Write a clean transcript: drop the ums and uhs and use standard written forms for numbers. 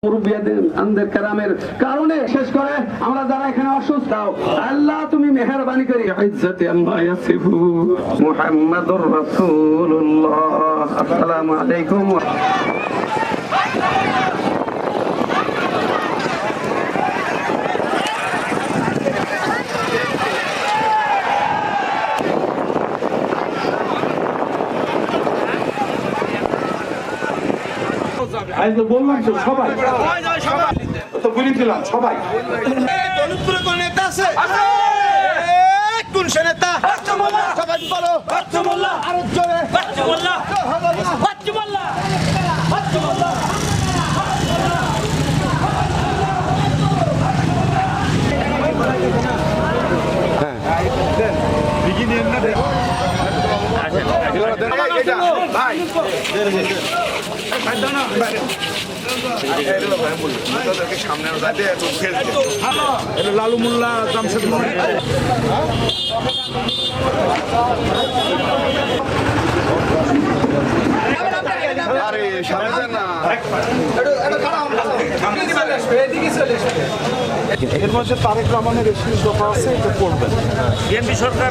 মুরব্বিয়াদের কারামের কারণে শেষ করে আমরা যারা এখানে অসুস্থ আল্লাহ তুমি মেহেরবানি করে ইজ্জতে আম্মা ইয়াসিফু মুহাম্মাদুর রাসূলুল্লাহ আসসালামু আলাইকুম আজ তো বললাম তো সবাই তো বলে দিলাম সবাই দলিতপুরে কোন নেতা আছে কোন সে নেতা সবাই বলো আরো জোরে লালু মোল্লা জামশেদ এর মধ্যে তারেক রহমানের বেশি দফা আছে এটা করবেন বিএনপি সরকার